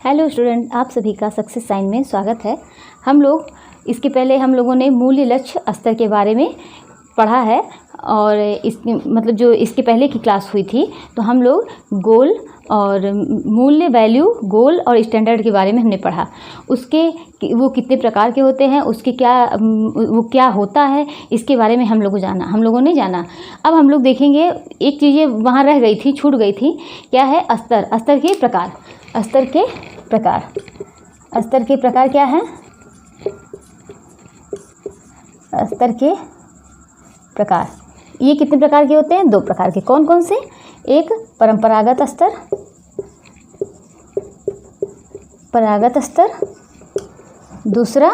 Hello student, आप सभी का सक्सेस साइन में स्वागत है। हम लोग इसके पहले हम लोगों ने मूल्य लक्ष्य स्तर के बारे में पढ़ा है और मतलब जो इसके पहले की क्लास हुई थी तो हम लोग गोल और मूल्य वैल्यू गोल और स्टैंडर्ड के बारे में हमने पढ़ा। उसके वो कितने प्रकार के होते हैं, उसके वो क्या होता है, इसके बारे में हम लोगों ने जाना। अब हम लोग देखेंगे एक चीज़ें वहाँ रह गई थी, छूट गई थी। क्या है? स्तर के प्रकार। स्तर के प्रकार क्या है? स्तर के प्रकार ये कितने प्रकार के होते हैं? 2 प्रकार के। कौन कौन से? एक परंपरागत स्तर, दूसरा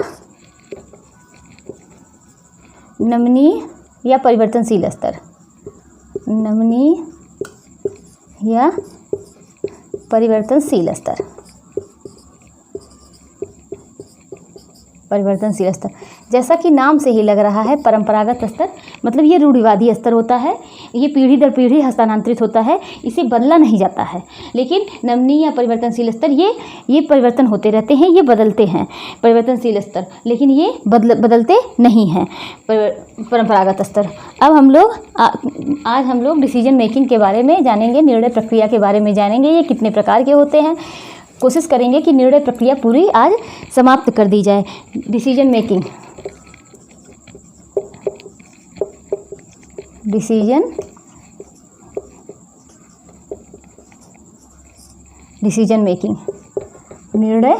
नमनीय या परिवर्तनशील स्तर। नमनीय या परिवर्तनशील स्तर। जैसा कि नाम से ही लग रहा है, परंपरागत स्तर मतलब ये रूढ़िवादी स्तर होता है। ये पीढ़ी दर पीढ़ी हस्तांतरित होता है, इसे बदला नहीं जाता है। लेकिन नमनीय या परिवर्तनशील स्तर ये परिवर्तन होते रहते हैं, ये बदलते हैं। परिवर्तनशील स्तर लेकिन ये बदलते नहीं हैं। परंपरागत स्तर। अब आज हम लोग डिसीजन मेकिंग के बारे में जानेंगे, निर्णय प्रक्रिया के बारे में जानेंगे। ये कितने प्रकार के होते हैं, कोशिश करेंगे कि निर्णय प्रक्रिया पूरी आज समाप्त कर दी जाए। डिसीजन मेकिंग निर्णय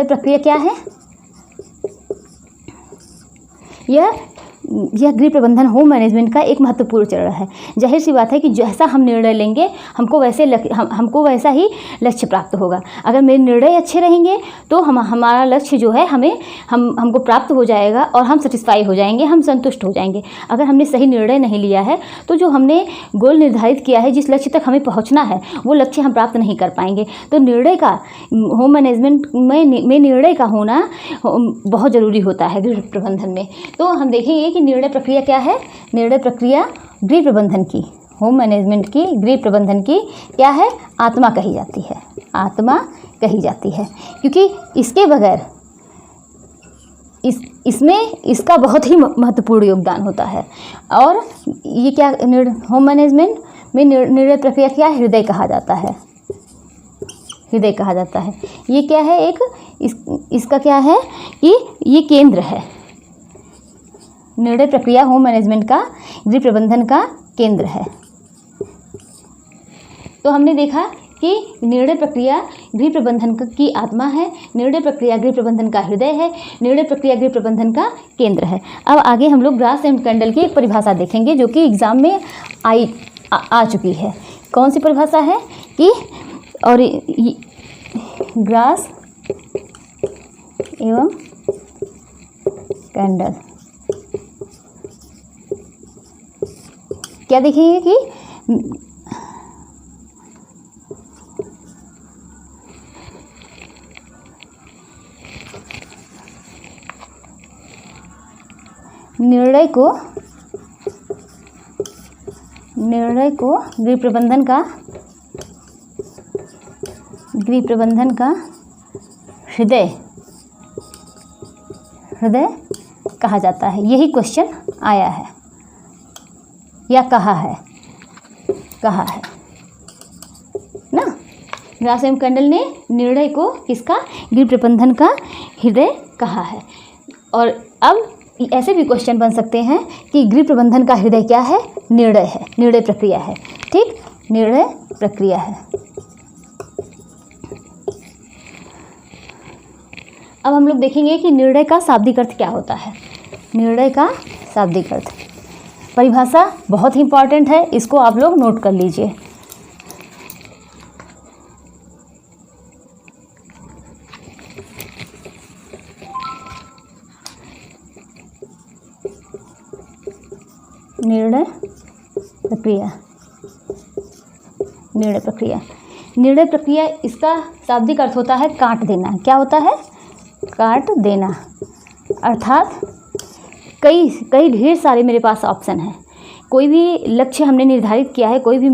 प्रक्रिया क्या है? यह गृह प्रबंधन होम मैनेजमेंट का एक महत्वपूर्ण चरण है। जाहिर सी बात है कि जैसा हम निर्णय लेंगे हमको वैसा ही लक्ष्य प्राप्त होगा। अगर मेरे निर्णय अच्छे रहेंगे तो हमारा लक्ष्य जो है हमको प्राप्त हो जाएगा और हम सेटिस्फाई हो जाएंगे, हम संतुष्ट हो जाएंगे। अगर हमने सही निर्णय नहीं लिया है तो जो हमने गोल निर्धारित किया है, जिस लक्ष्य तक हमें पहुँचना है, वो लक्ष्य हम प्राप्त नहीं कर पाएंगे। तो निर्णय का होम मैनेजमेंट में निर्णय का होना बहुत ज़रूरी होता है गृह प्रबंधन में। तो हम देखेंगे कि निर्णय प्रक्रिया क्या है। निर्णय प्रक्रिया गृह प्रबंधन की, होम मैनेजमेंट की, गृह प्रबंधन की क्या है? आत्मा कही जाती है। क्योंकि इसके बगैर इसमें इसका बहुत ही महत्वपूर्ण योगदान होता है। और ये क्या होम मैनेजमेंट में निर्णय प्रक्रिया क्या? हृदय कहा जाता है। ये क्या है? इसका क्या है कि ये केंद्र है। निर्णय प्रक्रिया होम मैनेजमेंट का, गृह प्रबंधन का केंद्र है। तो हमने देखा कि निर्णय प्रक्रिया गृह प्रबंधन की आत्मा है, निर्णय प्रक्रिया गृह प्रबंधन का हृदय है, निर्णय प्रक्रिया गृह प्रबंधन का केंद्र है। अब आगे हम लोग ग्रास एंड कैंडल की एक परिभाषा देखेंगे जो कि एग्जाम में आ चुकी है। कौन सी परिभाषा है कि ग्रास एवं कैंडल क्या देखेंगे कि निर्णय को गृह प्रबंधन का हृदय कहा जाता है। यही क्वेश्चन आया है या कहा है ना। ग्रास एवं कैंडल ने निर्णय को किसका? गृह प्रबंधन का हृदय कहा है। और अब ऐसे भी क्वेश्चन बन सकते हैं कि गृह प्रबंधन का हृदय क्या है? निर्णय प्रक्रिया है। ठीक, निर्णय प्रक्रिया है। अब हम लोग देखेंगे कि निर्णय का शाब्दिक अर्थ क्या होता है। निर्णय का शाब्दिक अर्थ परिभाषा बहुत ही इंपॉर्टेंट है, इसको आप लोग नोट कर लीजिए। निर्णय प्रक्रिया इसका शाब्दिक अर्थ होता है काट देना। क्या होता है? काट देना। अर्थात कई ढेर सारे मेरे पास ऑप्शन हैं, कोई भी लक्ष्य हमने निर्धारित किया है, कोई भी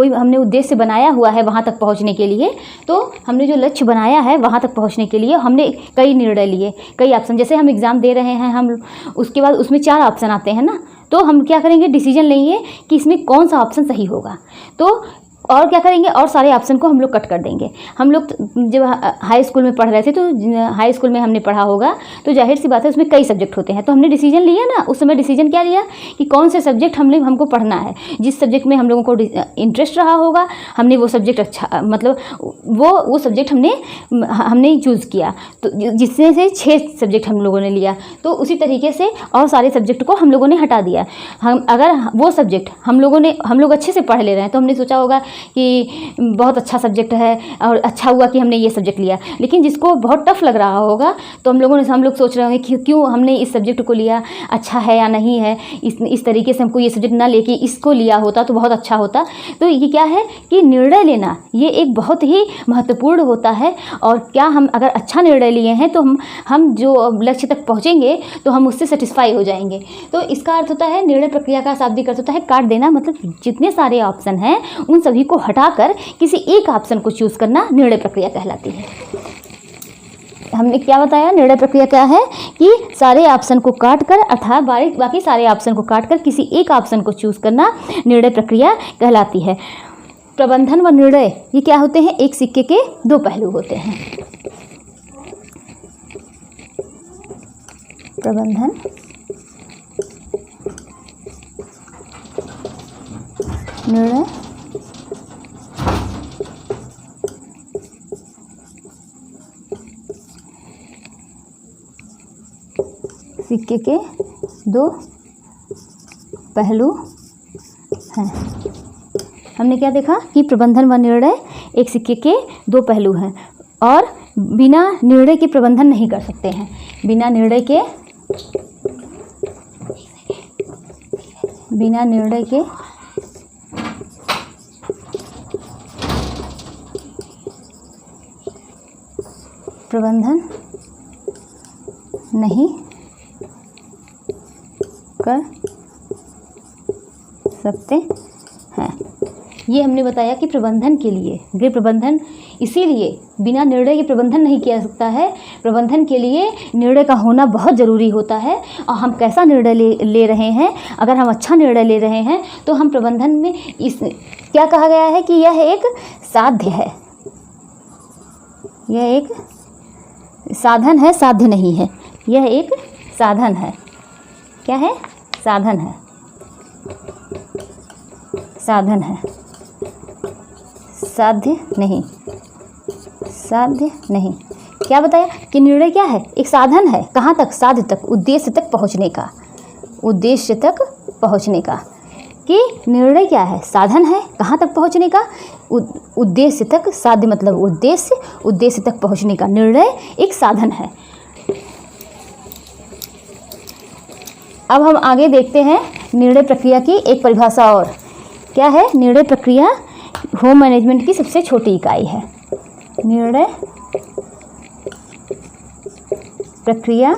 हमने उद्देश्य बनाया हुआ है वहाँ तक पहुँचने के लिए, तो हमने जो लक्ष्य बनाया है वहाँ तक पहुँचने के लिए हमने कई निर्णय लिए, कई ऑप्शन। जैसे हम एग्ज़ाम दे रहे हैं, हम उसके बाद उसमें 4 ऑप्शन आते हैं ना, तो हम क्या करेंगे, डिसीजन लेंगे कि इसमें कौन सा ऑप्शन सही होगा। तो और क्या करेंगे, और सारे ऑप्शन को हम लोग कट कर देंगे। हम लोग जब हाई स्कूल में पढ़ रहे थे, तो हाई स्कूल में हमने पढ़ा होगा, तो जाहिर सी बात है उसमें कई सब्जेक्ट होते हैं। तो हमने डिसीजन लिया ना, उस समय डिसीजन क्या लिया कि कौन से सब्जेक्ट हमको पढ़ना है। जिस सब्जेक्ट में हम लोगों को इंटरेस्ट रहा होगा, हमने वो सब्जेक्ट अच्छा, मतलब वो सब्जेक्ट हमने चूज़ किया, तो जिसमें से 6 सब्जेक्ट हम लोगों ने लिया। तो उसी तरीके से और सारे सब्जेक्ट को हम लोगों ने हटा दिया। अगर वो सब्जेक्ट हम लोग अच्छे से पढ़ ले रहे हैं, तो हमने सोचा होगा कि बहुत अच्छा सब्जेक्ट है और अच्छा हुआ कि हमने ये सब्जेक्ट लिया। लेकिन जिसको बहुत टफ लग रहा होगा, तो हम लोग सोच रहे होंगे कि क्यों हमने इस सब्जेक्ट को लिया, अच्छा है या नहीं है, इस तरीके से हमको ये सब्जेक्ट ना लेके इसको लिया होता तो बहुत अच्छा होता। तो ये क्या है कि निर्णय लेना ये एक बहुत ही महत्वपूर्ण होता है। और क्या हम अगर अच्छा निर्णय लिए हैं, तो हम जो लक्ष्य तक पहुँचेंगे तो हम उससे सेटिस्फाई हो जाएंगे। तो इसका अर्थ होता है, निर्णय प्रक्रिया का शाब्दिक अर्थ होता है काट देना, मतलब जितने सारे ऑप्शन हैं उन सभी को हटाकर किसी एक ऑप्शन को चूज़ करना निर्णय प्रक्रिया कहलाती है। हमने क्या बताया, निर्णय प्रक्रिया क्या है कि सारे ऑप्शन को काटकर, अर्थात बाकी सारे ऑप्शन को काटकर किसी एक ऑप्शन को चूज़ करना निर्णय प्रक्रिया कहलाती है। प्रबंधन व निर्णय ये क्या होते हैं, एक सिक्के के 2 पहलू होते हैं। प्रबंधन निर्णय सिक्के के 2 पहलू हैं। हमने क्या देखा कि प्रबंधन व निर्णय एक सिक्के के 2 पहलू हैं, और बिना निर्णय के प्रबंधन नहीं कर सकते हैं। बिना निर्णय के प्रबंधन नहीं कर सकते हैं। ये हमने बताया कि प्रबंधन के लिए, गृह प्रबंधन इसीलिए बिना निर्णय के प्रबंधन नहीं किया जा सकता है। प्रबंधन के लिए निर्णय का होना बहुत ज़रूरी होता है। और हम कैसा निर्णय ले रहे हैं, अगर हम अच्छा निर्णय ले रहे हैं तो हम प्रबंधन में क्या कहा गया है कि यह एक साध्य है, यह एक साधन है, साध्य नहीं है। यह एक साधन है। क्या है, साधन है, साधन है, साध्य नहीं, साध्य नहीं। क्या बताया कि निर्णय क्या है, एक साधन है। कहाँ तक, साध्य तक, उद्देश्य तक पहुँचने का, उद्देश्य तक पहुँचने का। कि निर्णय क्या है, साधन है कहाँ तक पहुँचने का, उद्देश्य तक। साध्य मतलब उद्देश्य, उद्देश्य तक पहुँचने का। निर्णय एक साधन है। अब हम आगे देखते हैं निर्णय प्रक्रिया की एक परिभाषा और। क्या है, निर्णय प्रक्रिया होम मैनेजमेंट की सबसे छोटी इकाई है। निर्णय प्रक्रिया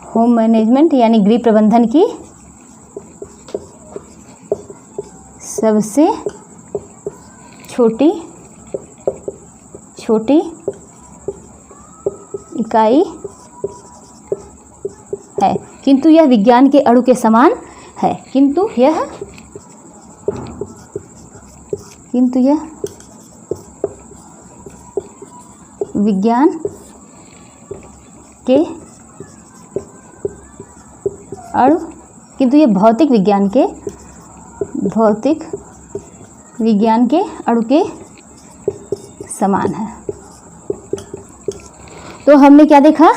होम मैनेजमेंट यानी गृह प्रबंधन की सबसे छोटी इकाई है, किंतु यह विज्ञान के अणु के समान है। किंतु यह विज्ञान के अणु, किंतु यह भौतिक विज्ञान के अणु के समान है। तो हमने क्या देखा,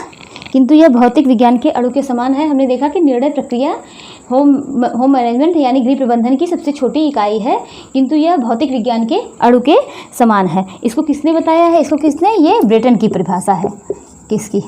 किंतु यह भौतिक विज्ञान के अणु के समान है। हमने देखा कि निर्णय प्रक्रिया होम मैनेजमेंट यानी गृह प्रबंधन की सबसे छोटी इकाई है, किंतु यह भौतिक विज्ञान के अणु के समान है। इसको किसने बताया है, ये ब्रेटन की परिभाषा है। किसकी,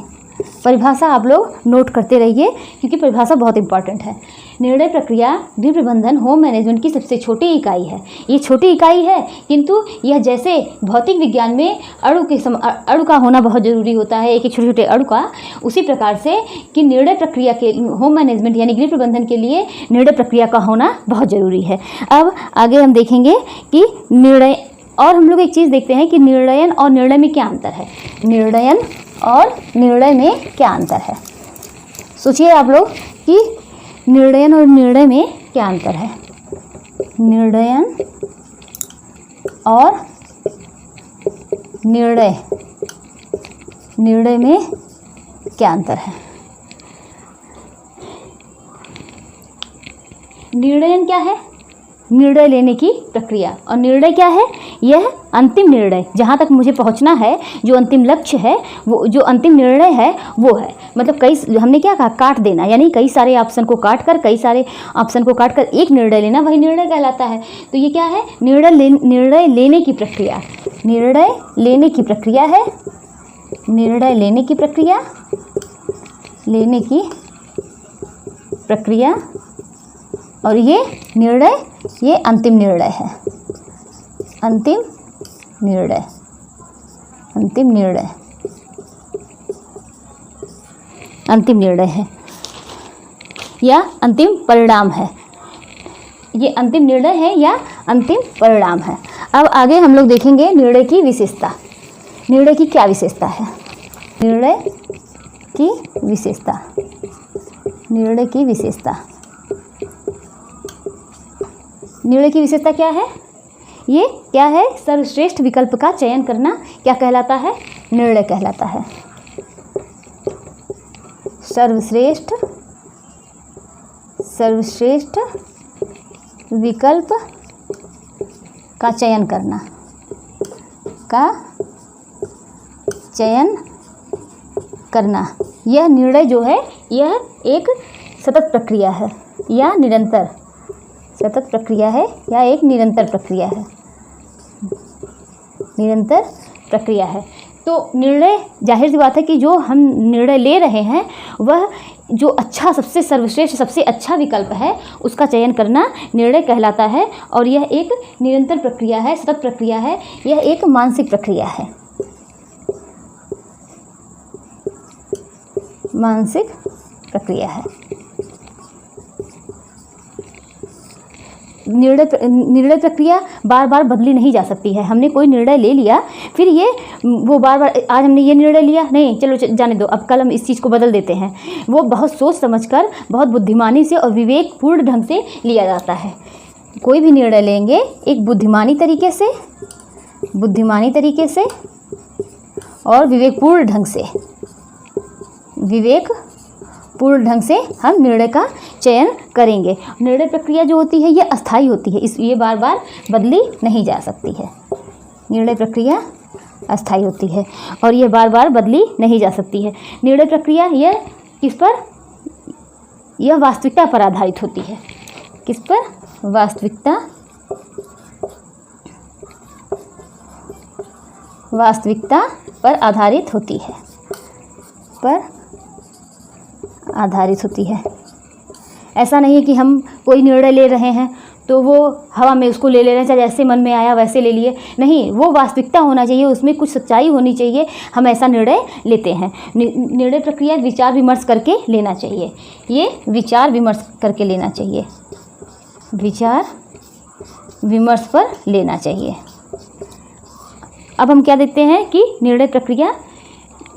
परिभाषा आप लोग नोट करते रहिए क्योंकि परिभाषा बहुत इंपॉर्टेंट है। निर्णय प्रक्रिया गृह प्रबंधन होम मैनेजमेंट की सबसे छोटी इकाई है। ये छोटी इकाई है किंतु यह जैसे भौतिक विज्ञान में अणु का होना बहुत ज़रूरी होता है, एक एक छोटे छोटे अणु का, उसी प्रकार से कि निर्णय प्रक्रिया के होम मैनेजमेंट यानी गृह प्रबंधन के लिए निर्णय प्रक्रिया का होना बहुत ज़रूरी है। अब आगे हम देखेंगे कि निर्णय, और हम लोग एक चीज़ देखते हैं कि निर्णयन और निर्णय में क्या अंतर है। निर्णयन और निर्णय में क्या अंतर है, सोचिए आप लोग कि निर्णयन और निर्णय में क्या अंतर है। निर्णयन और निर्णय में क्या अंतर है। निर्णयन क्या है, निर्णय लेने की प्रक्रिया, और निर्णय क्या है, यह अंतिम निर्णय, जहाँ तक मुझे पहुँचना है, जो अंतिम लक्ष्य है, वो जो अंतिम निर्णय है वो है। मतलब कई, हमने क्या कहा, काट देना, यानी कई सारे ऑप्शन को काट कर एक निर्णय लेना, वही निर्णय कहलाता है। तो ये क्या है, निर्णय लेने की प्रक्रिया, निर्णय लेने की प्रक्रिया है, निर्णय लेने की प्रक्रिया, और ये निर्णय, ये अंतिम निर्णय है, अंतिम निर्णय है या अंतिम परिणाम है। ये अंतिम निर्णय है या अंतिम परिणाम है। अब आगे हम लोग देखेंगे निर्णय की विशेषता। निर्णय की क्या विशेषता है, निर्णय की विशेषता, निर्णय की विशेषता, निर्णय की विशेषता क्या है, ये क्या है, सर्वश्रेष्ठ विकल्प का चयन करना क्या कहलाता है, निर्णय कहलाता है। सर्वश्रेष्ठ विकल्प का चयन करना, यह निर्णय जो है यह एक सतत प्रक्रिया है या निरंतर प्रक्रिया है। तो निर्णय, जाहिर सी बात है कि जो हम निर्णय ले रहे हैं वह जो अच्छा, सबसे सर्वश्रेष्ठ, सबसे अच्छा विकल्प है उसका चयन करना निर्णय कहलाता है। और यह एक निरंतर प्रक्रिया है, सतत प्रक्रिया है, यह एक मानसिक प्रक्रिया है, मानसिक प्रक्रिया है। निर्णय प्रक्रिया बार बार बदली नहीं जा सकती है। हमने कोई निर्णय ले लिया, फिर ये वो बार बार, आज हमने ये निर्णय लिया, नहीं चलो जाने दो, अब कल हम इस चीज़ को बदल देते हैं। वो बहुत सोच समझकर, बहुत बुद्धिमानी से और विवेकपूर्ण ढंग से लिया जाता है। कोई भी निर्णय लेंगे एक बुद्धिमानी तरीके से और विवेकपूर्ण ढंग से हम निर्णय का चयन करेंगे। निर्णय प्रक्रिया जो होती है ये अस्थायी होती है, ये बार बार बदली नहीं जा सकती है। निर्णय प्रक्रिया अस्थायी होती है और ये बार बार बदली नहीं जा सकती है। निर्णय प्रक्रिया यह किस पर, यह वास्तविकता पर आधारित होती है। किस पर, वास्तविकता पर आधारित होती है। ऐसा नहीं है कि हम कोई निर्णय ले रहे हैं तो वो हवा में उसको ले रहे हैं, चाहे जैसे मन में आया वैसे ले लिए, नहीं, वो वास्तविकता होना चाहिए, उसमें कुछ सच्चाई होनी चाहिए, हम ऐसा निर्णय लेते हैं। निर्णय प्रक्रिया विचार विमर्श करके लेना चाहिए, ये विचार विमर्श करके लेना चाहिए, विचार विमर्श पर लेना चाहिए। अब हम क्या देखते हैं कि निर्णय प्रक्रिया,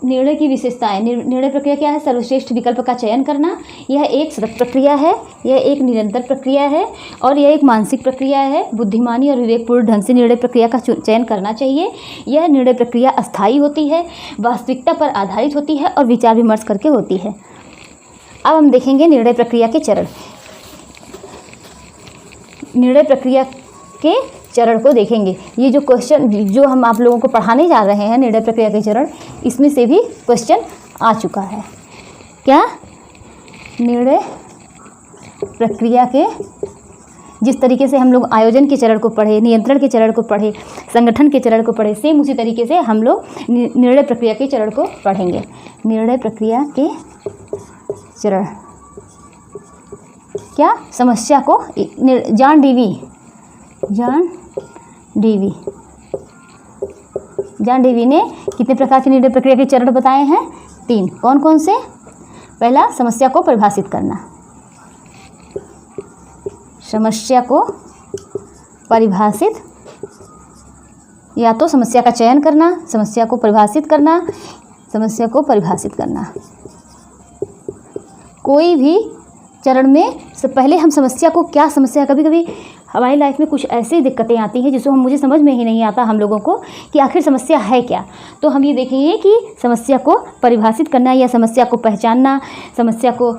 निर्णय की विशेषताएं। निर्णय प्रक्रिया क्या है, सर्वश्रेष्ठ विकल्प का चयन करना, यह एक सतत प्रक्रिया है, यह एक निरंतर प्रक्रिया है और यह एक मानसिक प्रक्रिया है। बुद्धिमानी और विवेकपूर्ण ढंग से निर्णय प्रक्रिया का चयन करना चाहिए। यह निर्णय प्रक्रिया अस्थायी होती है, वास्तविकता पर आधारित होती है और विचार विमर्श करके होती है। अब हम देखेंगे निर्णय प्रक्रिया के चरण। निर्णय प्रक्रिया के चरण को देखेंगे। ये जो क्वेश्चन जो हम आप लोगों को पढ़ाने जा रहे हैं, निर्णय प्रक्रिया के चरण, इसमें से भी क्वेश्चन आ चुका है। क्या, निर्णय प्रक्रिया के जिस तरीके से हम लोग आयोजन के चरण को पढ़े, नियंत्रण के चरण को पढ़े, संगठन के चरण को पढ़े, सेम उसी तरीके से हम लोग निर्णय प्रक्रिया के चरण को पढ़ेंगे। निर्णय प्रक्रिया के चरण क्या, समस्या को जॉन डीवी ने कितने प्रकार के निर्णय प्रक्रिया के चरण बताए हैं? 3। कौन कौन से? पहला, समस्या को परिभाषित करना, समस्या को परिभाषित, या तो समस्या का चयन करना, समस्या को परिभाषित करना, समस्या को परिभाषित करना। कोई भी चरण में से पहले हम समस्या को, क्या समस्या, कभी कभी हमारी लाइफ में कुछ ऐसी दिक्कतें आती हैं जिसको मुझे समझ में ही नहीं आता हम लोगों को कि आखिर समस्या है क्या। तो हम ये देखेंगे कि समस्या को परिभाषित करना या समस्या को पहचानना, समस्या को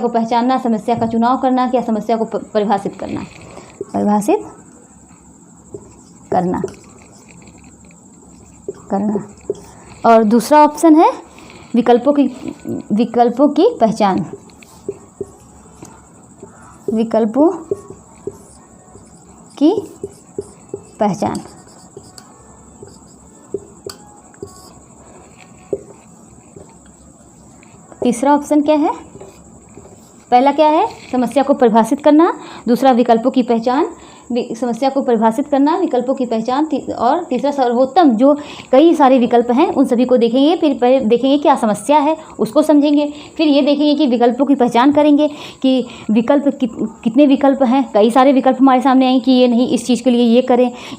पहचानना, समस्या का चुनाव करना, क्या समस्या को परिभाषित करना। और दूसरा ऑप्शन है विकल्पों की पहचान, विकल्पों की पहचान। तीसरा ऑप्शन क्या है? पहला क्या है? समस्या को परिभाषित करना, दूसरा विकल्पों की पहचान, समस्या को परिभाषित करना, विकल्पों की पहचान, और तीसरा सर्वोत्तम, जो कई सारे विकल्प हैं उन सभी को देखेंगे। फिर पहले देखेंगे क्या समस्या है, उसको समझेंगे, फिर ये देखेंगे कि विकल्पों की पहचान करेंगे कि विकल्प कितने विकल्प हैं। कई सारे विकल्प हमारे सामने आएंगे कि ये नहीं, इस चीज़ के लिए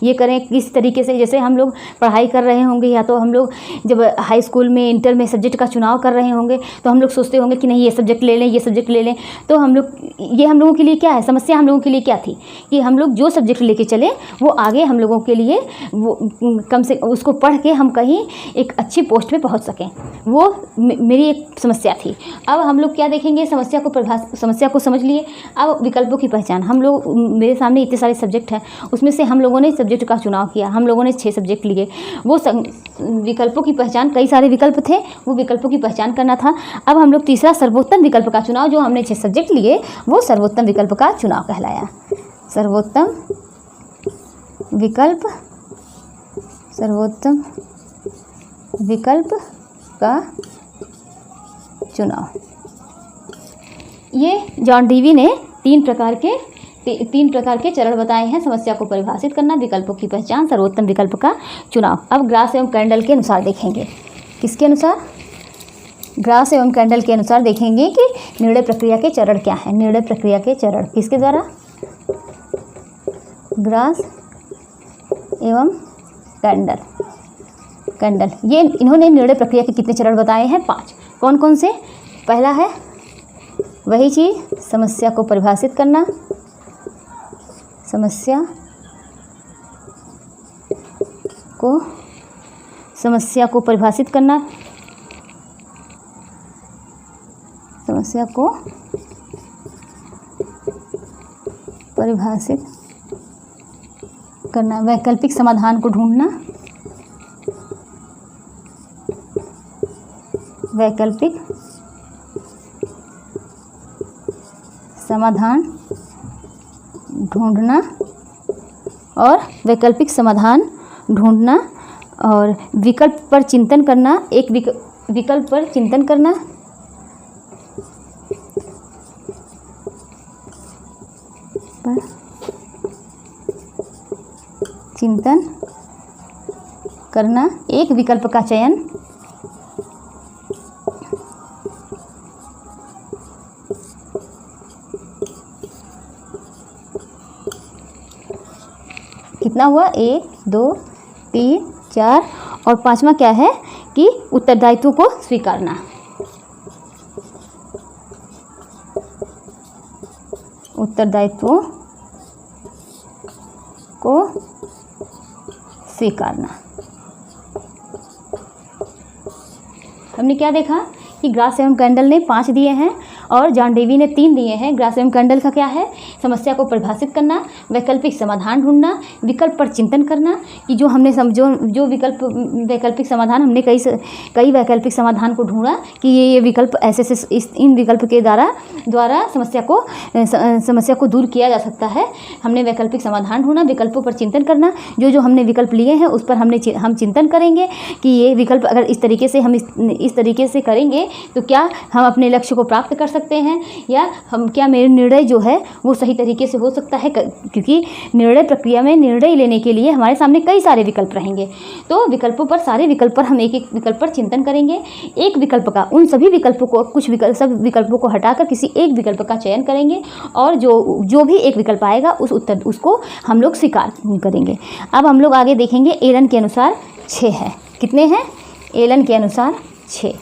ये करें किस तरीके से। जैसे हम लोग पढ़ाई कर रहे होंगे, या तो हम लोग जब हाई स्कूल में, इंटर में सब्जेक्ट का चुनाव कर रहे होंगे, तो हम लोग सोचते होंगे कि नहीं, ये सब्जेक्ट ले लें, ये सब्जेक्ट ले लें। तो हम लोगों के लिए क्या है, समस्या हम लोगों के लिए क्या थी कि हम लोग जो सब्जेक्ट लेके चले वो आगे हम लोगों के लिए, वो कम से उसको पढ़ के हम कहीं एक अच्छी पोस्ट पे पहुंच सकें। वो मेरी एक समस्या थी। अब हम लोग क्या देखेंगे, समस्या को समझ लिए। अब विकल्पों की पहचान, हम लोग, मेरे सामने इतने सारे सब्जेक्ट हैं, उसमें से हम लोगों ने सब्जेक्ट का चुनाव किया, हम लोगों ने 6 सब्जेक्ट लिए। वो विकल्पों की पहचान, कई सारे विकल्प थे, वो विकल्पों की पहचान करना था। अब हम लोग तीसरा सर्वोत्तम विकल्प का चुनाव, जो हमने 6 सब्जेक्ट लिए, वो सर्वोत्तम विकल्प का चुनाव कहलाया। सर्वोत्तम विकल्प का चुनाव। ये जॉन डीवी ने 3 प्रकार के चरण बताए हैं। समस्या को परिभाषित करना, विकल्पों की पहचान, सर्वोत्तम विकल्प का चुनाव। अब ग्रास एवं कैंडल के अनुसार देखेंगे। किसके अनुसार? ग्रास एवं कैंडल के अनुसार देखेंगे कि निर्णय प्रक्रिया के चरण क्या है। निर्णय प्रक्रिया के चरण किसके द्वारा? ग्रास एवं कैंडल। ये इन्होंने निर्णय प्रक्रिया के कितने चरण बताए हैं? 5। कौन कौन से? पहला है वही चीज़, समस्या को परिभाषित करना, समस्या को परिभाषित करना, समस्या को परिभाषित करना, वैकल्पिक समाधान को ढूंढना, वैकल्पिक समाधान ढूंढना, और वैकल्पिक समाधान ढूंढना, और विकल्प पर चिंतन करना, एक विकल्प पर चिंतन करना, एक विकल्प का चयन, कितना हुआ? 1 2 3 4, और 5वां क्या है कि उत्तरदायित्व को स्वीकारना। उत्तरदायित्व को स्वीकारना। हमने क्या देखा कि ग्रास एवं कैंडल ने 5 दिए हैं, और जॉन डेवी ने 3 दिए हैं। ग्रास एवं कैंडल का क्या है? समस्या को परिभाषित करना, वैकल्पिक समाधान ढूंढना, विकल्प पर चिंतन करना कि जो हमने जो वैकल्पिक समाधान हमने कई वैकल्पिक समाधान को ढूंढा कि ये विकल्प ऐसे इन विकल्प के द्वारा समस्या को दूर किया जा सकता है। हमने वैकल्पिक समाधान ढूंढा, विकल्पों पर चिंतन करना, जो हमने विकल्प लिए हैं उस पर हम चिंतन करेंगे कि ये विकल्प अगर इस तरीके से करेंगे तो क्या हम अपने लक्ष्य को प्राप्त कर सकते हैं, या क्या मेरे निर्णय जो है वो सही तरीके से हो सकता है, क्योंकि निर्णय प्रक्रिया में निर्णय लेने के लिए हमारे सामने कई सारे विकल्प रहेंगे। तो विकल्पों पर, सारे विकल्प पर हम एक विकल्प पर चिंतन करेंगे। एक विकल्प का, उन सभी विकल्पों को, सब विकल्पों को हटाकर किसी एक विकल्प का चयन करेंगे और जो भी एक विकल्प आएगा उसको हम लोग स्वीकार करेंगे। अब हम लोग आगे देखेंगे। एलन के अनुसार 6 है। कितने हैं? एलन के अनुसार 6।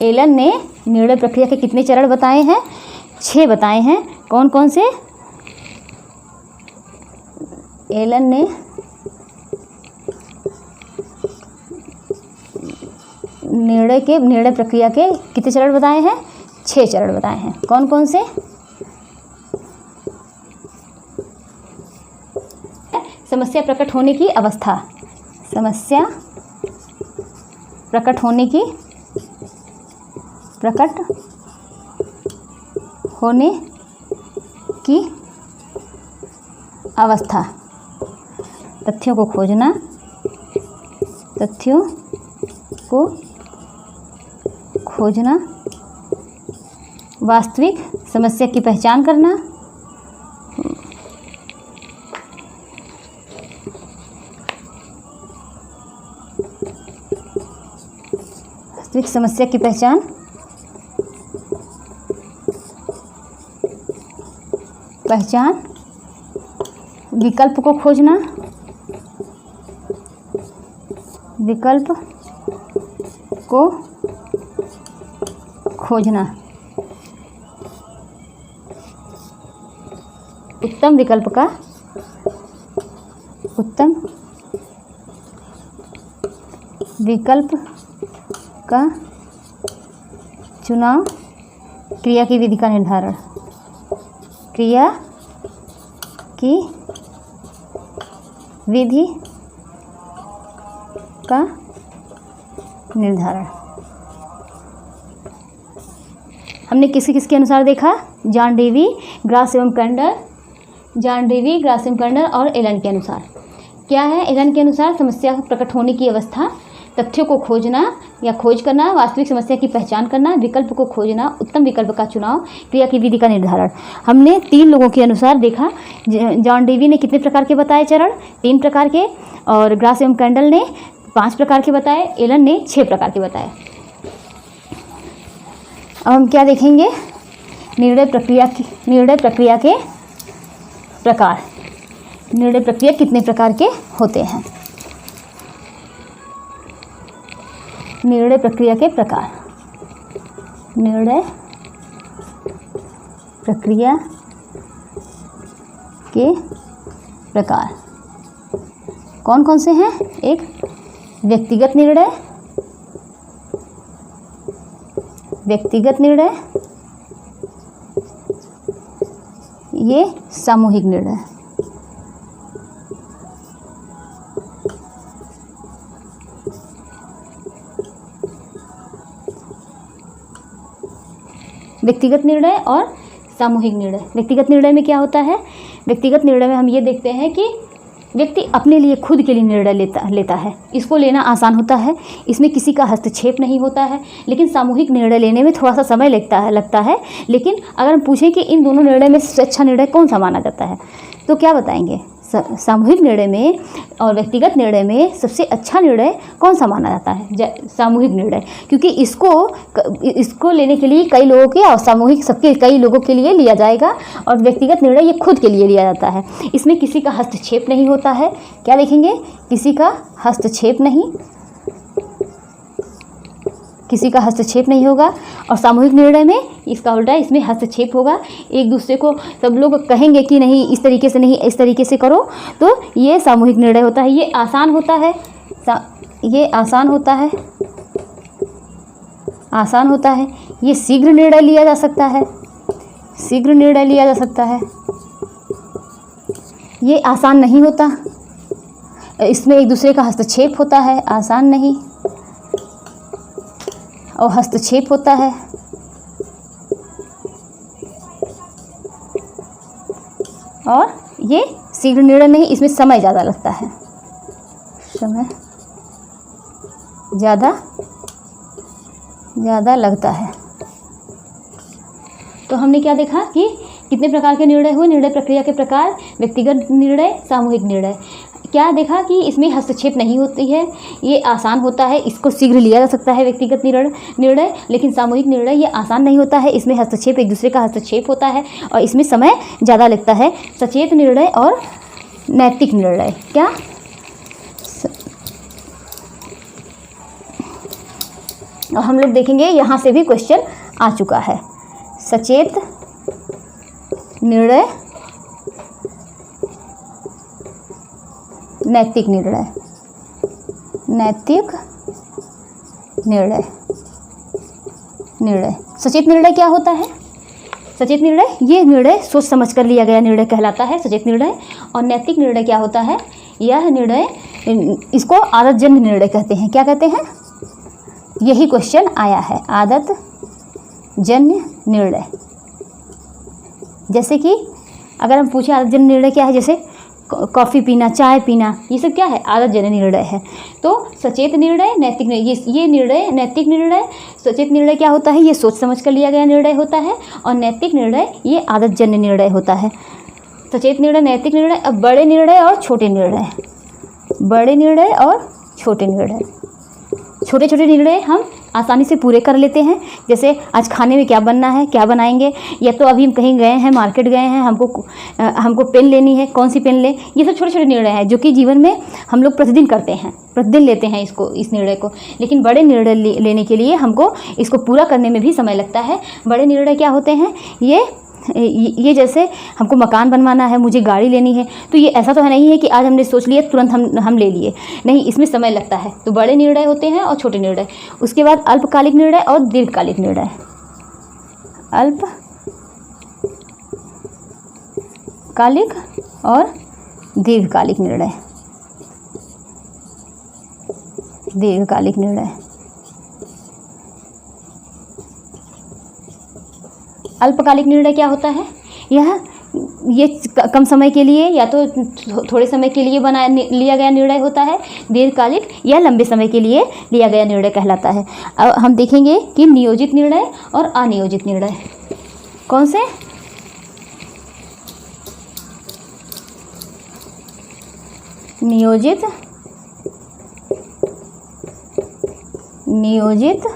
एलन ने निर्णय प्रक्रिया के कितने चरण बताए हैं? 6 बताए हैं। कौन कौन से? एलन ने निर्णय प्रक्रिया के कितने चरण बताए हैं? 6 चरण बताए हैं। कौन कौन से? समस्या प्रकट होने की अवस्था, समस्या प्रकट होने की अवस्था, तथ्यों को खोजना, वास्तविक समस्या की पहचान करना, वास्तविक समस्या की पहचान, विकल्प को खोजना, उत्तम विकल्प का चुनाव, क्रिया की विधि का निर्धारण, हमने किसके अनुसार देखा? जॉन डेवी, ग्रास एवं कैंडल और एलन के अनुसार। क्या है? एलन के अनुसार समस्या प्रकट होने की अवस्था, तथ्यों को खोजना या खोज करना, वास्तविक समस्या की पहचान करना, विकल्प को खोजना, उत्तम विकल्प का चुनाव, क्रिया की विधि का निर्धारण। हमने 3 लोगों के अनुसार देखा। जॉन डेवी ने कितने प्रकार के बताए चरण? 3 प्रकार के। और ग्रास एवं कैंडल ने 5 प्रकार के बताए, एलन ने 6 प्रकार के बताए। अब हम क्या देखेंगे? निर्णय प्रक्रिया के प्रकार। निर्णय प्रक्रिया कितने प्रकार के होते हैं? निर्णय प्रक्रिया के प्रकार। निर्णय प्रक्रिया के प्रकार कौन कौन से हैं? एक, व्यक्तिगत निर्णय, ये सामूहिक निर्णय। व्यक्तिगत निर्णय और सामूहिक निर्णय। व्यक्तिगत निर्णय में क्या होता है? व्यक्तिगत निर्णय में हम ये देखते हैं कि व्यक्ति अपने लिए खुद के लिए निर्णय लेता है। इसको लेना आसान होता है, इसमें किसी का हस्तक्षेप नहीं होता है। लेकिन सामूहिक निर्णय लेने में थोड़ा सा समय लगता है। लेकिन अगर हम पूछें कि इन दोनों निर्णय में सबसे अच्छा निर्णय कौन सा माना जाता है, तो क्या बताएंगे? सामूहिक निर्णय में और व्यक्तिगत निर्णय में सबसे अच्छा निर्णय कौन सा माना जाता है? सामूहिक निर्णय, क्योंकि इसको लेने के लिए कई लोगों के और सामूहिक सबके कई लोगों के लिए लिया जाएगा। और व्यक्तिगत निर्णय ये खुद के लिए लिया जाता है, इसमें किसी का हस्तक्षेप नहीं होता है। क्या देखेंगे? किसी का हस्तक्षेप नहीं होगा। और सामूहिक निर्णय में इसका उल्टा, इसमें हस्तक्षेप होगा। एक दूसरे को सब लोग कहेंगे कि नहीं, इस तरीके से नहीं, इस तरीके से करो, तो ये सामूहिक निर्णय होता है। ये आसान होता है। आसान होता है। ये शीघ्र निर्णय लिया जा सकता है, शीघ्र निर्णय लिया जा सकता है। ये आसान नहीं होता, इसमें एक दूसरे का हस्तक्षेप होता है, आसान नहीं, और हस्तक्षेप होता है। और ये शीघ्र निर्णय नहीं, इसमें समय ज़्यादा लगता है, समय ज़्यादा लगता है। तो हमने क्या देखा कि कितने प्रकार के निर्णय हुए, निर्णय प्रक्रिया के प्रकार, व्यक्तिगत निर्णय, सामूहिक निर्णय। क्या देखा कि इसमें हस्तक्षेप नहीं होती है, ये आसान होता है, इसको शीघ्र लिया जा सकता है व्यक्तिगत निर्णय, लेकिन सामूहिक निर्णय ये आसान नहीं होता है, इसमें हस्तक्षेप, एक दूसरे का हस्तक्षेप होता है और इसमें समय ज़्यादा लगता है। सचेत निर्णय और नैतिक निर्णय, क्या और हम लोग देखेंगे, यहाँ से भी क्वेश्चन आ चुका है। सचेत निर्णय, नैतिक निर्णय, नैतिक निर्णय, निर्णय। सचेत निर्णय क्या होता है? सचेत निर्णय, ये निर्णय सोच समझ कर लिया गया निर्णय कहलाता है, सचेत निर्णय। और नैतिक निर्णय क्या होता है? यह निर्णय, इसको आदतजन्य निर्णय कहते हैं। क्या कहते हैं? यही क्वेश्चन आया है, आदत जन्य निर्णय। जैसे कि अगर हम पूछे आदत जन्य निर्णय क्या है, जैसे कॉफ़ी पीना, चाय पीना, ये सब क्या है? आदत जन्य निर्णय है। तो सचेत निर्णय, नैतिक निर्णय, ये निर्णय, नैतिक निर्णय। सचेत निर्णय क्या होता है? ये सोच समझ कर लिया गया निर्णय होता है। और नैतिक निर्णय ये आदत जन्य निर्णय होता है। सचेत निर्णय, नैतिक निर्णय। अब बड़े निर्णय और छोटे निर्णय, बड़े निर्णय और छोटे निर्णय। छोटे छोटे निर्णय हम आसानी से पूरे कर लेते हैं। जैसे आज खाने में क्या बनना है, क्या बनाएंगे, या तो अभी हम कहीं गए हैं, मार्केट गए हैं, हमको पेन लेनी है, कौन सी पेन लें। ये सब छोटे छोटे निर्णय हैं जो कि जीवन में हम लोग प्रतिदिन करते हैं, प्रतिदिन लेते हैं इस निर्णय को। लेकिन बड़े निर्णय लेने के लिए हमको इसको पूरा करने में भी समय लगता है। बड़े निर्णय क्या होते हैं? ये जैसे हमको मकान बनवाना है, मुझे गाड़ी लेनी है, तो ये ऐसा तो है नहीं है कि आज हमने सोच लिया तुरंत हम ले लिए, नहीं, इसमें समय लगता है। तो बड़े निर्णय होते हैं और छोटे निर्णय। उसके बाद अल्पकालिक निर्णय और दीर्घकालिक निर्णय। अल्पकालिक और दीर्घकालिक निर्णय, दीर्घकालिक निर्णय। अल्पकालिक निर्णय क्या होता है? ये कम समय के लिए या तो थोड़े समय के लिए लिया गया निर्णय होता है। दीर्घकालिक या लंबे समय के लिए लिया गया निर्णय कहलाता है। अब हम देखेंगे कि नियोजित निर्णय और अनियोजित निर्णय कौन से? नियोजित, अनियोजित।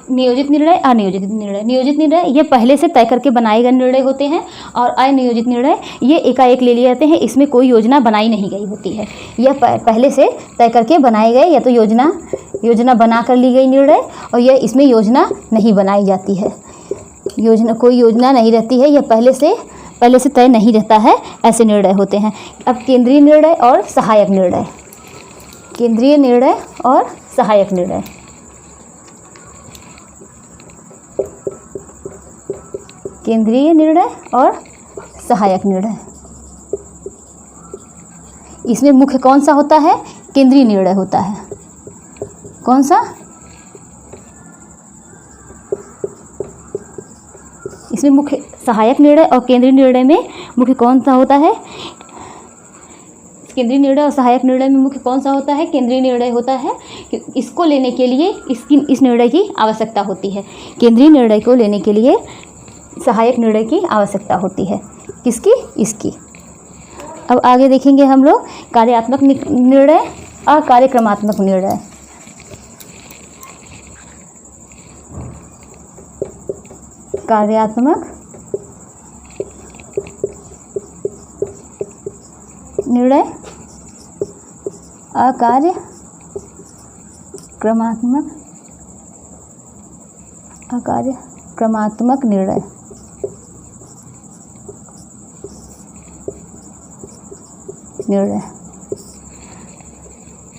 नियोजित निर्णय, अनियोजित निर्णय। नियोजित निर्णय ये पहले से तय करके बनाए गए निर्णय होते हैं। और अनियोजित निर्णय ये एकाएक ले लिए जाते हैं, इसमें कोई योजना बनाई नहीं गई होती है। यह पहले से तय करके बनाए गए, या तो योजना बना कर ली गई निर्णय, और यह इसमें योजना नहीं बनाई जाती है, कोई योजना नहीं रहती है, यह पहले से तय नहीं रहता है, ऐसे निर्णय होते हैं। अब केंद्रीय निर्णय और सहायक निर्णय, केंद्रीय निर्णय और सहायक निर्णय। केंद्रीय निर्णय और सहायक निर्णय, इसमें मुख्य कौन सा होता है? केंद्रीय निर्णय होता है। कौन सा? इसमें मुख्य सहायक निर्णय और केंद्रीय निर्णय में मुख्य कौन सा होता है? केंद्रीय निर्णय और सहायक निर्णय में मुख्य कौन सा होता है? केंद्रीय निर्णय होता है। इसको लेने के लिए इस निर्णय की आवश्यकता होती है। केंद्रीय निर्णय को लेने के लिए सहायक निर्णय की आवश्यकता होती है। किसकी? इसकी। अब आगे देखेंगे हम लोग कार्यात्मक निर्णय और कार्यक्रमात्मक निर्णय। कार्यात्मक निर्णय, अकार्यक्रमात्मक निर्णय। निर्णय।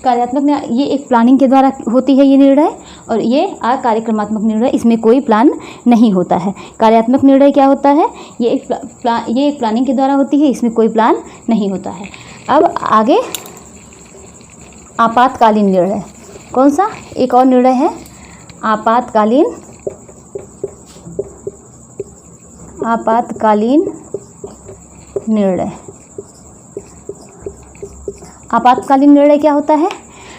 कार्यात्मक निर्णय ये एक प्लानिंग के द्वारा होती है ये निर्णय, और ये कार्यक्रमात्मक निर्णय, इसमें कोई प्लान नहीं होता है। कार्यात्मक निर्णय क्या होता है, ये एक प्लानिंग के द्वारा होती है, इसमें कोई प्लान नहीं होता है। अब आगे आपातकालीन निर्णय, कौन सा एक और निर्णय है, आपातकालीन निर्णय। आपातकालीन निर्णय क्या होता है,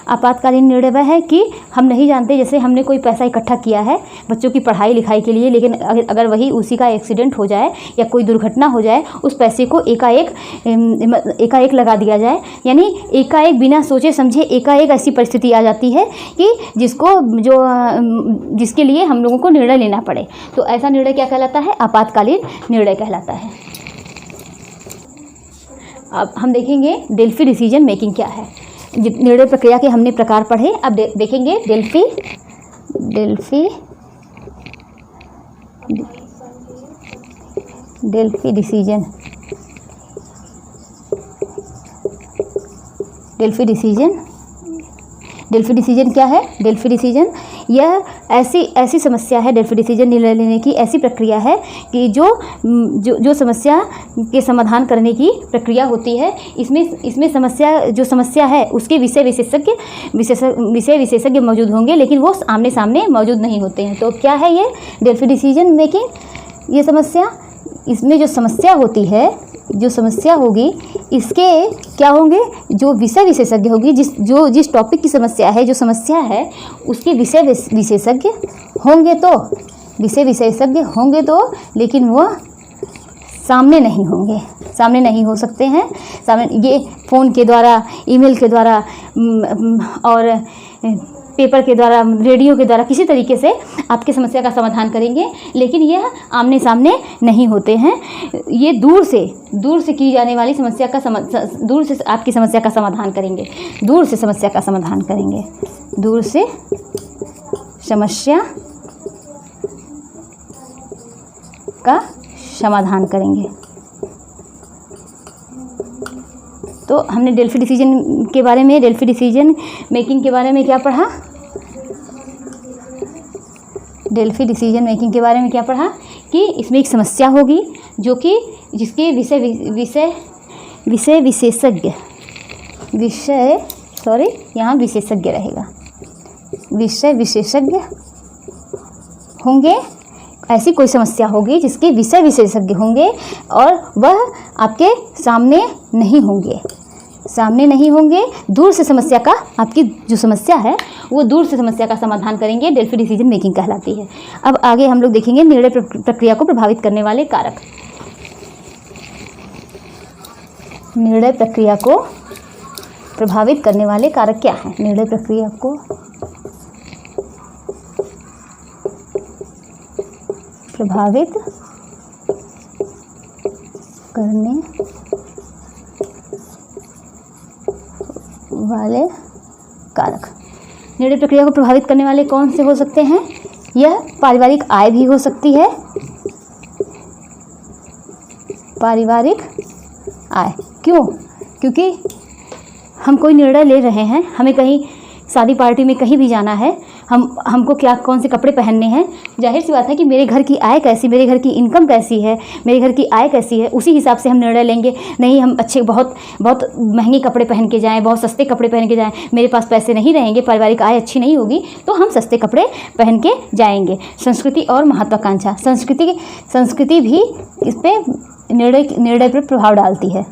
आपातकालीन निर्णय वह है कि हम नहीं जानते, जैसे हमने कोई पैसा इकट्ठा किया है बच्चों की पढ़ाई लिखाई के लिए, लेकिन अगर वही उसी का एक्सीडेंट हो जाए या कोई दुर्घटना हो जाए, उस पैसे को एकाएक लगा दिया जाए, यानी एकाएक बिना सोचे समझे एकाएक ऐसी परिस्थिति आ जाती है कि जिसके लिए हम लोगों को निर्णय लेना पड़े, तो ऐसा निर्णय क्या कहलाता है, आपातकालीन निर्णय कहलाता है। अब हम देखेंगे डेल्फी डिसीजन मेकिंग क्या है। निर्णय प्रक्रिया के हमने प्रकार पढ़े, अब देखेंगे डेल्फी डेल्फी डिसीजन क्या है। डेल्फी डिसीजन यह ऐसी समस्या है, डेल्फी डिसीजन निर्णय लेने की ऐसी प्रक्रिया है कि जो समस्या के समाधान करने की प्रक्रिया होती है, इसमें समस्या है उसके विषय विशेषज्ञ मौजूद होंगे, लेकिन वो आमने सामने मौजूद नहीं होते हैं। तो क्या है ये डेल्फी डिसीजन मेकिंग, ये समस्या, इसमें जो समस्या होती है, जो समस्या होगी, इसके क्या होंगे, जो विषय विशेषज्ञ होगी, जिस टॉपिक की समस्या है, जो समस्या है उसके विषय विशेषज्ञ होंगे तो लेकिन वो सामने नहीं हो सकते हैं। ये फ़ोन के द्वारा, ईमेल के द्वारा और पेपर के द्वारा, रेडियो के द्वारा किसी तरीके से आपकी समस्या का समाधान करेंगे, लेकिन यह आमने सामने नहीं होते हैं। ये दूर से की जाने वाली समस्या का दूर से आपकी समस्या का समाधान करेंगे, दूर से समस्या का समाधान करेंगे। तो हमने डेल्फी डिसीजन मेकिंग के बारे में क्या पढ़ा, डेल्फी डिसीजन मेकिंग के बारे में क्या पढ़ा कि इसमें एक समस्या होगी जिसके यहाँ विशेषज्ञ रहेगा, विषय विशेषज्ञ होंगे। ऐसी कोई समस्या होगी जिसके विषय विशेषज्ञ होंगे और वह आपके सामने नहीं होंगे, दूर से समस्या का, आपकी जो समस्या है वो दूर से समस्या का समाधान करेंगे, डेल्फी डिसीजन मेकिंग कहलाती है। अब आगे हम लोग देखेंगे निर्णय प्रक्रिया को प्रभावित करने वाले कारक। निर्णय प्रक्रिया को प्रभावित करने वाले कारक क्या हैं। निर्णय प्रक्रिया को प्रभावित करने वाले कारक, निर्णय प्रक्रिया को प्रभावित करने वाले कौन से हो सकते हैं। यह पारिवारिक आय भी हो सकती है, पारिवारिक आय। क्यों? क्योंकि हम कोई निर्णय ले रहे हैं, हमें कहीं शादी पार्टी में कहीं भी जाना है, हमको कौन से कपड़े पहनने हैं, जाहिर सी बात है कि मेरे घर की आय कैसी, मेरे घर की इनकम कैसी है, मेरे घर की आय कैसी है, उसी हिसाब से हम निर्णय लेंगे। नहीं हम अच्छे बहुत महंगे कपड़े पहन के जाएं, बहुत सस्ते कपड़े पहन के जाएं, मेरे पास पैसे नहीं रहेंगे, पारिवारिक आय अच्छी नहीं होगी, तो हम सस्ते कपड़े पहन के जाएंगे। संस्कृति और महत्वाकांक्षा, संस्कृति भी इस पर निर्णय पर प्रभाव डालती है,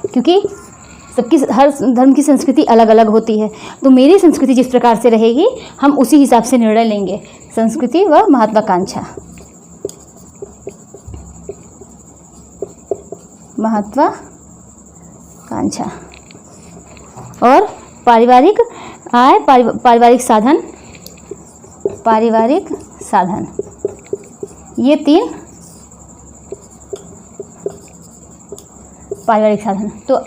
क्योंकि हर धर्म की संस्कृति अलग अलग होती है। तो मेरी संस्कृति जिस प्रकार से रहेगी हम उसी हिसाब से निर्णय लेंगे। संस्कृति व महत्वाकांक्षा, और पारिवारिक आय, पारिवारिक साधन, ये तीन पारिवारिक साधन। तो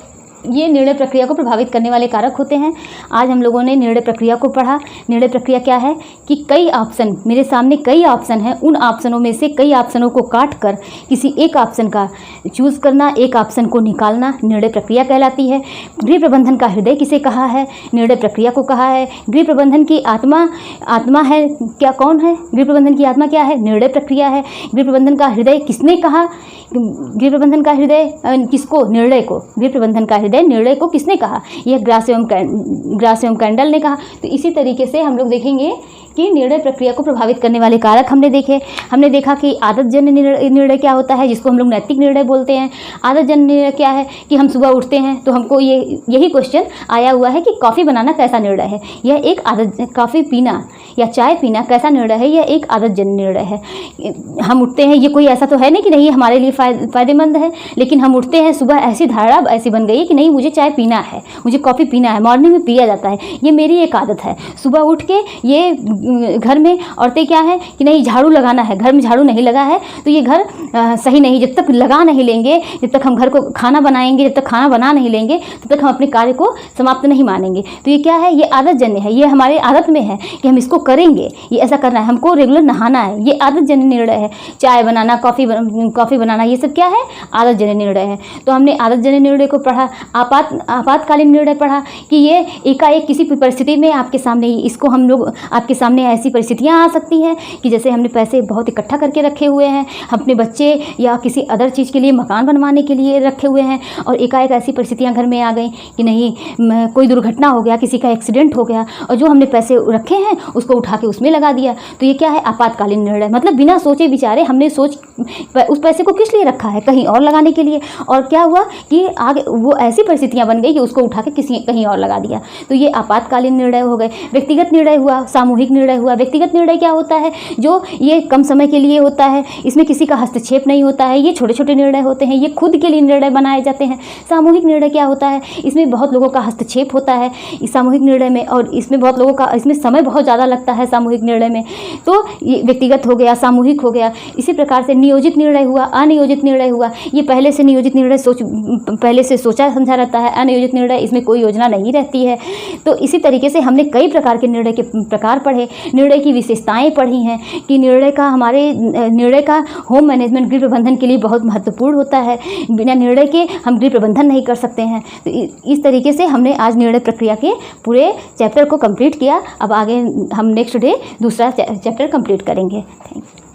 ये निर्णय प्रक्रिया को प्रभावित करने वाले कारक होते हैं। आज हम लोगों ने निर्णय प्रक्रिया को पढ़ा। निर्णय प्रक्रिया क्या है कि कई ऑप्शन, मेरे सामने कई ऑप्शन हैं, उन ऑप्शनों में से कई ऑप्शनों को काट कर किसी एक ऑप्शन का चूज़ करना, एक ऑप्शन को निकालना निर्णय प्रक्रिया कहलाती है। गृह प्रबंधन का हृदय किसे कहा है? निर्णय प्रक्रिया को कहा है। गृह प्रबंधन की आत्मा है क्या? कौन है? गृह प्रबंधन की आत्मा क्या है? निर्णय प्रक्रिया है। गृह प्रबंधन का हृदय किसने कहा? गृह प्रबंधन का हृदय किसको? निर्णय को। गृह प्रबंधन का हृदय निर्णय को किसने कहा? यह ग्रास एवं कैंडल ने कहा। तो इसी तरीके से हम लोग देखेंगे कि निर्णय प्रक्रिया को प्रभावित करने वाले कारक हमने देखे। हमने देखा कि आदतजन्य निर्णय क्या होता है, जिसको हम लोग नैतिक निर्णय बोलते हैं। आदतजन्य निर्णय क्या है कि हम सुबह उठते हैं तो हमको यही क्वेश्चन आया हुआ है कि कॉफ़ी बनाना कैसा निर्णय है? यह एक कॉफ़ी पीना या चाय पीना कैसा निर्णय है? यह एक आदतजन्य निर्णय है। हम उठते हैं, ये कोई ऐसा तो है नहीं कि नहीं हमारे लिए फ़ायदेमंद है, लेकिन हम उठते हैं सुबह, ऐसी धारणा ऐसी बन गई कि नहीं मुझे चाय पीना है, मुझे कॉफ़ी पीना है, मॉर्निंग में पिया जाता है, ये मेरी एक आदत है। सुबह उठ के ये घर में औरतें क्या है कि नहीं झाड़ू लगाना है, घर में झाड़ू नहीं लगा है तो ये घर सही नहीं, जब तक लगा नहीं लेंगे, जब तक हम घर को खाना बनाएंगे, जब तक खाना बना नहीं लेंगे तब तक हम अपने कार्य को समाप्त नहीं मानेंगे। तो ये क्या है? ये आदतजन्य है, ये हमारे आदत में है कि हम इसको करेंगे, ये ऐसा करना है, हमको रेगुलर नहाना है, ये आदतजन्य निर्णय है। चाय बनाना, कॉफ़ी बनाना, ये सब क्या है? आदतजन्य निर्णय है। तो हमने आदतजन्य निर्णय को पढ़ा। आपातकालीन निर्णय पढ़ा कि ये एकाएक किसी परिस्थिति में आपके सामने, इसको हम लोग आपके सामने ऐसी परिस्थितियां आ सकती हैं कि जैसे हमने पैसे बहुत इकट्ठा करके रखे हुए हैं, अपने बच्चे या किसी अदर चीज़ के लिए मकान बनवाने के लिए रखे हुए हैं, और एकाएक ऐसी परिस्थितियां घर में आ गई कि नहीं कोई दुर्घटना हो गया, किसी का एक्सीडेंट हो गया, और जो हमने पैसे रखे हैं उसको उठा के उसमें लगा दिया। तो ये क्या है? आपातकालीन निर्णय। मतलब बिना सोचे विचारे हमने उस पैसे को किस लिए रखा है? कहीं और लगाने के लिए, और क्या हुआ कि आगे वो ऐसी परिस्थितियां बन गई कि उसको उठा के कहीं और लगा दिया। तो ये आपातकालीन निर्णय हो गए। व्यक्तिगत निर्णय हुआ, सामूहिक निर्णय हुआ। व्यक्तिगत निर्णय क्या होता है? जो ये कम समय के लिए होता है, इसमें किसी का हस्तक्षेप नहीं होता है, ये छोटे छोटे निर्णय होते हैं, ये खुद के लिए निर्णय बनाए जाते हैं। सामूहिक निर्णय क्या होता है? इसमें बहुत लोगों का हस्तक्षेप होता है इस सामूहिक निर्णय में, और इसमें बहुत लोगों का, इसमें समय बहुत ज़्यादा लगता है सामूहिक निर्णय में। तो ये व्यक्तिगत हो गया, सामूहिक हो गया। इसी प्रकार से नियोजित निर्णय हुआ, अनियोजित निर्णय हुआ। ये पहले से नियोजित निर्णय पहले से सोचा समझा रहता है। अनियोजित निर्णय, इसमें कोई योजना नहीं रहती है। तो इसी तरीके से हमने कई प्रकार के निर्णय के प्रकार पढ़े, निर्णय की विशेषताएं पढ़ी हैं कि निर्णय का होम मैनेजमेंट गृह प्रबंधन के लिए बहुत महत्वपूर्ण होता है। बिना निर्णय के हम गृह प्रबंधन नहीं कर सकते हैं। तो इस तरीके से हमने आज निर्णय प्रक्रिया के पूरे चैप्टर को कंप्लीट किया। अब आगे हम नेक्स्ट डे दूसरा चैप्टर कंप्लीट करेंगे। Thank you.